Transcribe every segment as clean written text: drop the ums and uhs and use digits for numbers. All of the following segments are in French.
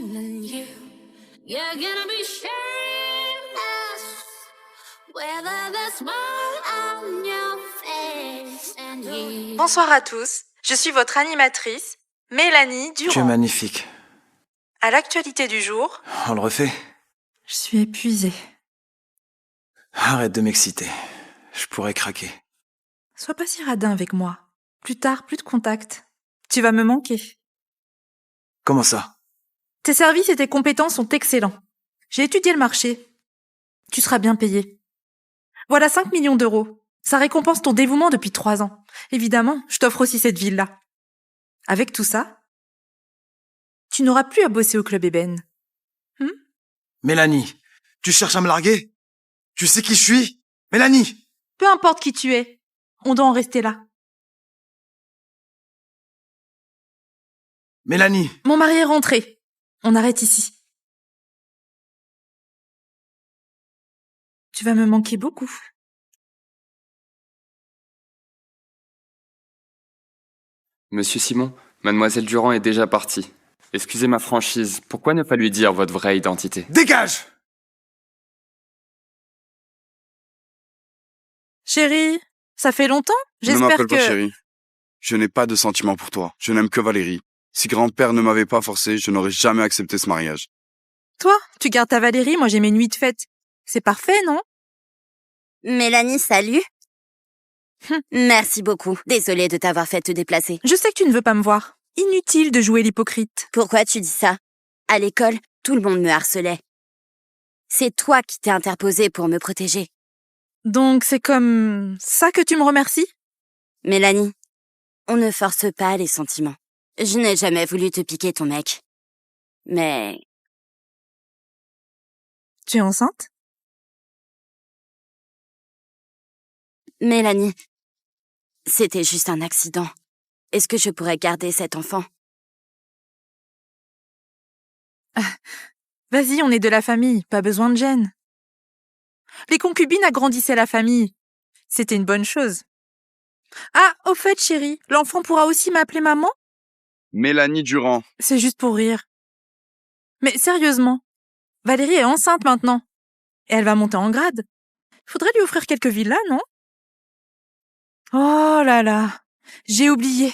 and you, you're gonna be shameless. Whether the smile on your face and you. Bonsoir à tous, je suis votre animatrice, Mélanie Durand. Tu es magnifique. À l'actualité du jour... On le refait? Je suis épuisée. Arrête de m'exciter. Je pourrais craquer. Sois pas si radin avec moi. Plus tard, plus de contact. Tu vas me manquer. Comment ça? Tes services et tes compétences sont excellents. J'ai étudié le marché. Tu seras bien payé. Voilà 5 millions d'euros. Ça récompense ton dévouement depuis 3 ans. Évidemment, je t'offre aussi cette ville-là. Avec tout ça, tu n'auras plus à bosser au Club Ébène. Mélanie, tu cherches à me larguer? Tu sais qui je suis? Mélanie! Peu importe qui tu es, on doit en rester là. Mélanie! Mon mari est rentré. On arrête ici. Tu vas me manquer beaucoup. Monsieur Simon, mademoiselle Durand est déjà partie. Excusez ma franchise, pourquoi ne pas lui dire votre vraie identité? Dégage! Chérie, ça fait longtemps? Ne J'espère m'appelle que... pas chérie. Je n'ai pas de sentiments pour toi. Je n'aime que Valérie. Si grand-père ne m'avait pas forcé, je n'aurais jamais accepté ce mariage. Toi, tu gardes ta Valérie, moi j'ai mes nuits de fête. C'est parfait, non? Mélanie, salut. Merci beaucoup. Désolée de t'avoir fait te déplacer. Je sais que tu ne veux pas me voir. Inutile de jouer l'hypocrite. Pourquoi tu dis ça? À l'école, tout le monde me harcelait. C'est toi qui t'es interposée pour me protéger. Donc c'est comme ça que tu me remercies? Mélanie, on ne force pas les sentiments. Je n'ai jamais voulu te piquer ton mec. Mais... Tu es enceinte? Mélanie, c'était juste un accident. Est-ce que je pourrais garder cet enfant? Vas-y, on est de la famille, pas besoin de gêne. Les concubines agrandissaient la famille. C'était une bonne chose. Ah, au fait, chérie, l'enfant pourra aussi m'appeler maman? Mélanie Durand. C'est juste pour rire. Mais sérieusement, Valérie est enceinte maintenant. Et elle va monter en grade. Faudrait lui offrir quelques villas, non? Oh là là, j'ai oublié.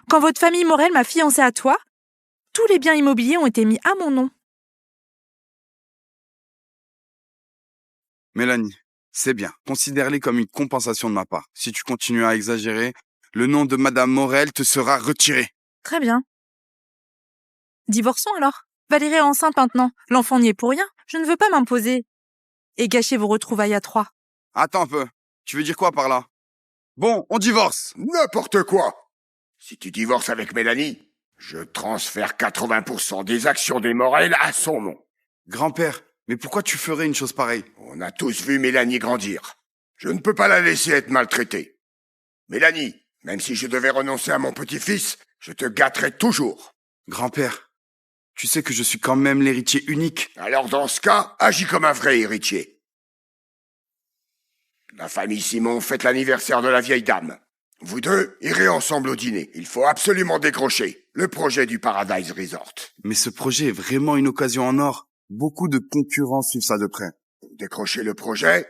Quand votre famille Morel m'a fiancée à toi, tous les biens immobiliers ont été mis à mon nom. Mélanie, c'est bien. Considère-les comme une compensation de ma part. Si tu continues à exagérer, le nom de Madame Morel te sera retiré. Très bien. Divorçons alors. Valérie est enceinte maintenant. L'enfant n'y est pour rien. Je ne veux pas m'imposer. Et gâcher vos retrouvailles à 3. Attends un peu. Tu veux dire quoi par là? Bon, on divorce. N'importe quoi. Si tu divorces avec Mélanie, je transfère 80% des actions des Morel à son nom. Grand-père, mais pourquoi tu ferais une chose pareille? On a tous vu Mélanie grandir. Je ne peux pas la laisser être maltraitée. Mélanie, même si je devais renoncer à mon petit-fils, je te gâterai toujours. Grand-père, tu sais que je suis quand même l'héritier unique. Alors dans ce cas, agis comme un vrai héritier. La famille Simon fête l'anniversaire de la vieille dame. Vous deux irez ensemble au dîner. Il faut absolument décrocher le projet du Paradise Resort. Mais ce projet est vraiment une occasion en or. Beaucoup de concurrents suivent ça de près. Pour décrocher le projet,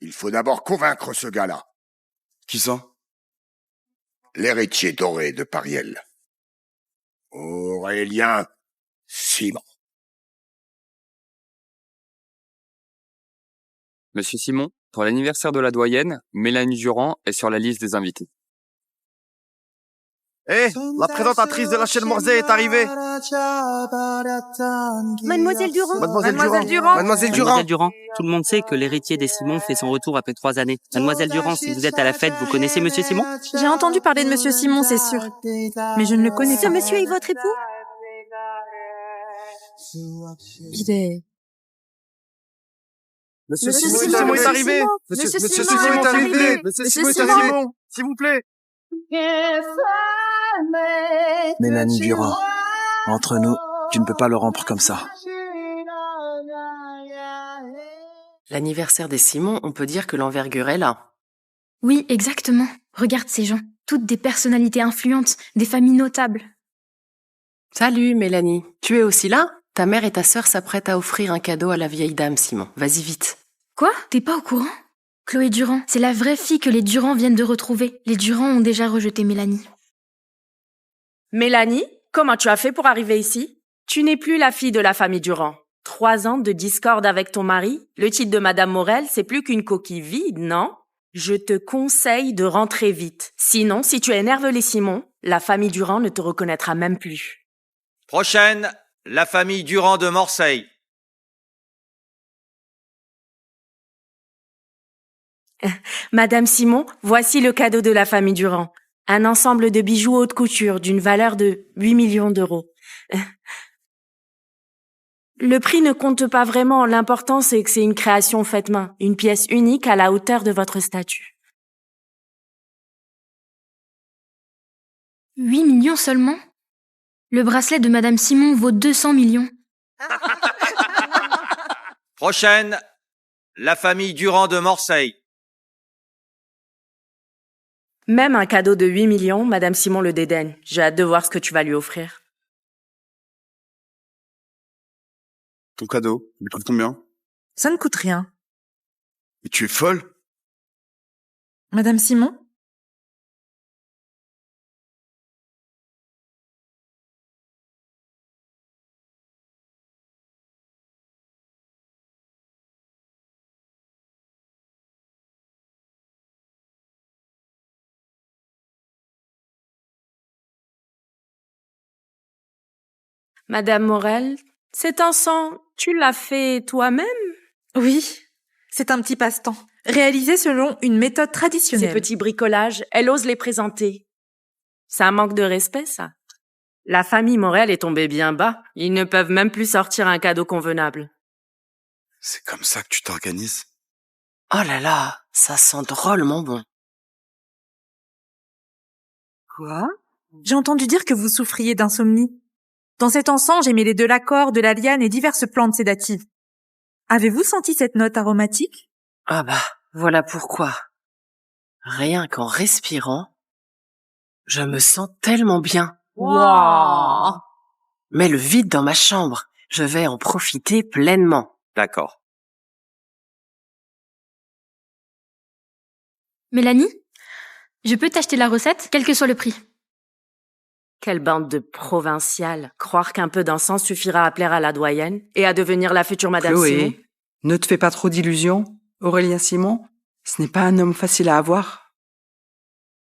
il faut d'abord convaincre ce gars-là. Qui ça? L'héritier doré de Pariel. Aurélien Simon. Monsieur Simon, pour l'anniversaire de la doyenne, Mélanie Durand est sur la liste des invités. La présentatrice de la chaîne Morzé est arrivée. Mademoiselle Durand. Mademoiselle Durand. Mademoiselle Durand, tout le monde sait que l'héritier des Simon fait son retour après 3 années. Mademoiselle Durand, si vous êtes à la fête, vous connaissez Monsieur Simon? J'ai entendu parler de Monsieur Simon, c'est sûr. Mais je ne le connais Ce pas. monsieur est votre époux? Il est... Monsieur Monsieur Simon Simon est arrivé. Monsieur Monsieur Simon, Simon est arrivé. Monsieur Simon est arrivé. S'il vous plaît. Mélanie Durand, entre nous, tu ne peux pas le rompre comme ça. L'anniversaire des Simon, on peut dire que l'envergure est là. Oui, exactement. Regarde ces gens. Toutes des personnalités influentes, des familles notables. Salut Mélanie, tu es aussi là? Ta mère et ta sœur s'apprêtent à offrir un cadeau à la vieille dame, Simon. Vas-y vite. Quoi? T'es pas au courant? Chloé Durand, c'est la vraie fille que les Durand viennent de retrouver. Les Durand ont déjà rejeté Mélanie. Mélanie, comment tu as fait pour arriver ici? Tu n'es plus la fille de la famille Durand. 3 ans de discorde avec ton mari? Le titre de Madame Morel, c'est plus qu'une coquille vide, non? Je te conseille de rentrer vite. Sinon, si tu énerves les Simon, la famille Durand ne te reconnaîtra même plus. Prochaine, la famille Durand de Morseille. Madame Simon, voici le cadeau de la famille Durand. Un ensemble de bijoux haute couture d'une valeur de 8 millions d'euros. Le prix ne compte pas vraiment, l'important c'est que c'est une création faite main, une pièce unique à la hauteur de votre statut. 8 millions seulement? Le bracelet de Madame Simon vaut 200 millions. Prochaine, la famille Durand de Morseille. Même un cadeau de 8 millions, Madame Simon le dédaigne. J'ai hâte de voir ce que tu vas lui offrir. Ton cadeau, il coûte combien? Ça ne coûte rien. Mais tu es folle? Madame Simon? Madame Morel, cet encens, tu l'as fait toi-même? Oui, c'est un petit passe-temps, réalisé selon une méthode traditionnelle. Ces petits bricolages, elle ose les présenter. C'est un manque de respect, ça. La famille Morel est tombée bien bas. Ils ne peuvent même plus sortir un cadeau convenable. C'est comme ça que tu t'organises? Oh là là, ça sent drôlement bon. Quoi? J'ai entendu dire que vous souffriez d'insomnie. Dans cet encens, j'ai mêlé de l'accord, de la liane et diverses plantes sédatives. Avez-vous senti cette note aromatique? Ah bah, voilà pourquoi. Rien qu'en respirant, je me sens tellement bien. Wow. Mets le vide dans ma chambre, je vais en profiter pleinement. D'accord. Mélanie, je peux t'acheter la recette, quel que soit le prix. Quelle bande de provinciales. Croire qu'un peu d'encens suffira à plaire à la doyenne et à devenir la future Madame Simon. Chloé, ne te fais pas trop d'illusions. Aurélien Simon, ce n'est pas un homme facile à avoir.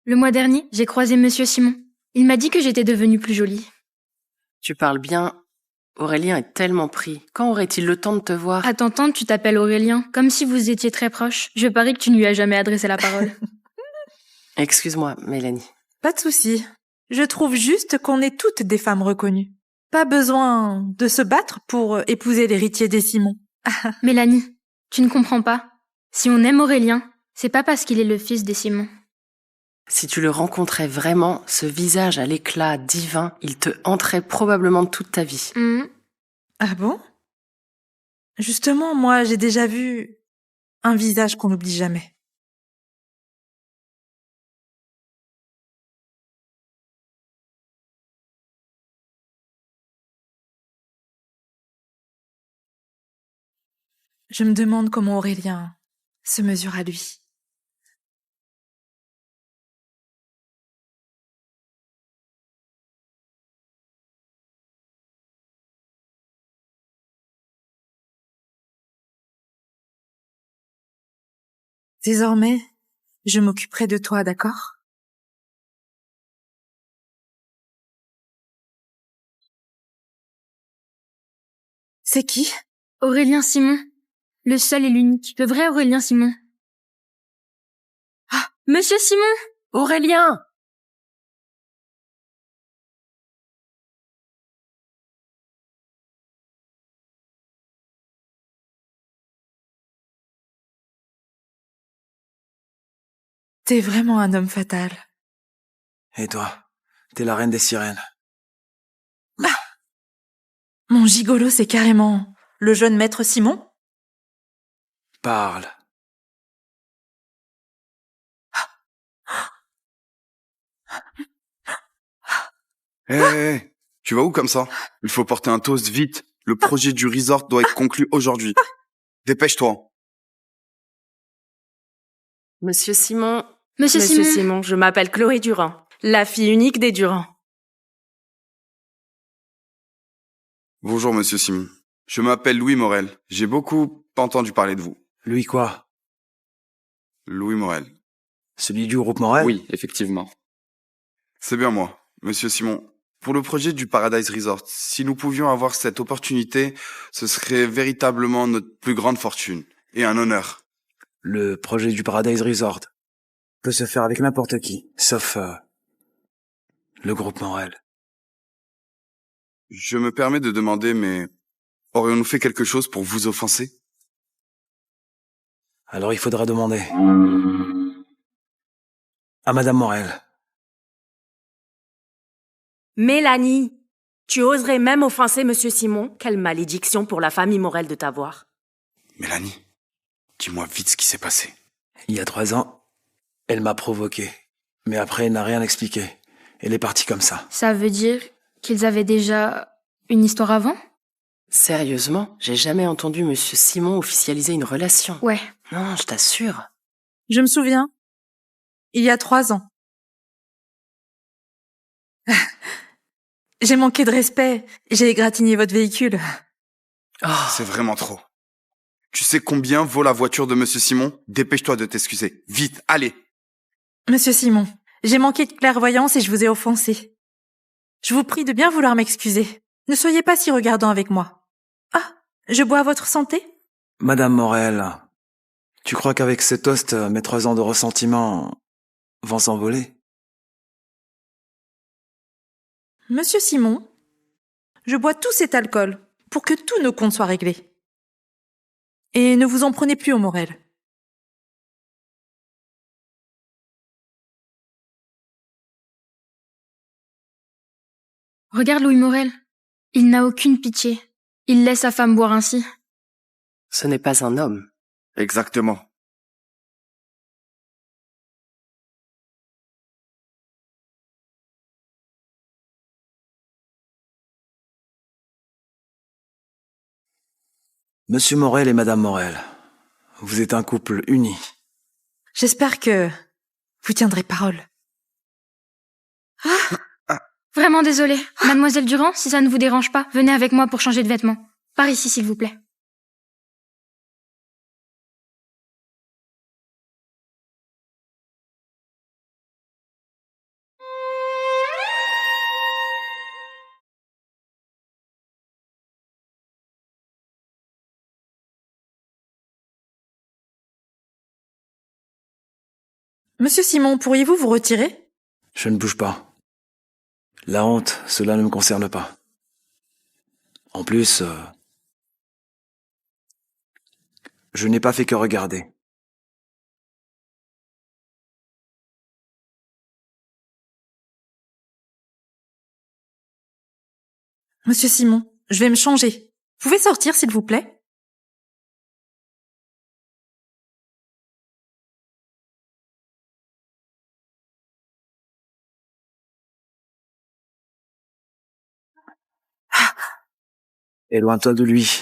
Le mois dernier, j'ai croisé Monsieur Simon. Il m'a dit que j'étais devenue plus jolie. Tu parles bien. Aurélien est tellement pris. Quand aurait-il le temps de te voir? À t'entendre, tu t'appelles Aurélien, comme si vous étiez très proches. Je parie que tu ne lui as jamais adressé la parole. Excuse-moi, Mélanie. Pas de souci. Je trouve juste qu'on est toutes des femmes reconnues. Pas besoin de se battre pour épouser l'héritier des Simon. Mélanie, tu ne comprends pas. Si on aime Aurélien, c'est pas parce qu'il est le fils des Simon. Si tu le rencontrais vraiment, ce visage à l'éclat divin, il te hanterait probablement toute ta vie. Ah bon? Justement, moi, j'ai déjà vu un visage qu'on n'oublie jamais. Je me demande comment Aurélien se mesure à lui. Désormais, je m'occuperai de toi, d'accord? C'est qui? Aurélien Simon. Le seul et l'unique. Le vrai Aurélien Simon. Ah, Monsieur Simon! Aurélien! T'es vraiment un homme fatal. Et toi, t'es la reine des sirènes. Mon gigolo, c'est carrément le jeune maître Simon? Parle. Hé, tu vas où comme ça? Il faut porter un toast vite. Le projet du resort doit être conclu aujourd'hui. Dépêche-toi. Monsieur Simon. Monsieur Simon. Je m'appelle Chloé Durand, la fille unique des Durand. Bonjour, monsieur Simon. Je m'appelle Louis Morel. J'ai beaucoup entendu parler de vous. Louis quoi? Louis Morel. Celui du groupe Morel? Oui, effectivement. C'est bien moi, monsieur Simon. Pour le projet du Paradise Resort, si nous pouvions avoir cette opportunité, ce serait véritablement notre plus grande fortune et un honneur. Le projet du Paradise Resort peut se faire avec n'importe qui, sauf le groupe Morel. Je me permets de demander, mais aurions-nous fait quelque chose pour vous offenser? Alors il faudra demander à Madame Morel. Mélanie, tu oserais même offenser Monsieur Simon? Quelle malédiction pour la famille Morel de t'avoir. Mélanie, dis-moi vite ce qui s'est passé. Il y a 3 ans, elle m'a provoqué. Mais après, elle n'a rien expliqué. Elle est partie comme ça. Ça veut dire qu'ils avaient déjà une histoire avant? Sérieusement, j'ai jamais entendu Monsieur Simon officialiser une relation. Ouais. Non, je t'assure. Je me souviens. Il y a 3 ans. J'ai manqué de respect. J'ai égratigné votre véhicule. C'est vraiment trop. Tu sais combien vaut la voiture de monsieur Simon? Dépêche-toi de t'excuser. Vite, allez. Monsieur Simon, j'ai manqué de clairvoyance et je vous ai offensé. Je vous prie de bien vouloir m'excuser. Ne soyez pas si regardant avec moi. Ah, je bois à votre santé? Madame Morel, tu crois qu'avec ce toast, mes 3 ans de ressentiment vont s'envoler? Monsieur Simon, je bois tout cet alcool pour que tous nos comptes soient réglés. Et ne vous en prenez plus au Morel. Regarde Louis Morel. Il n'a aucune pitié. Il laisse sa femme boire ainsi. Ce n'est pas un homme. Exactement. Monsieur Morel et Madame Morel, vous êtes un couple uni. J'espère que vous tiendrez parole. Vraiment désolée. Mademoiselle Durand, si ça ne vous dérange pas, venez avec moi pour changer de vêtements. Par ici, s'il vous plaît. Monsieur Simon, pourriez-vous vous retirer? Je ne bouge pas. La honte, cela ne me concerne pas. En plus, je n'ai pas fait que regarder. Monsieur Simon, je vais me changer. Vous pouvez sortir, s'il vous plaît? Éloigne-toi de lui.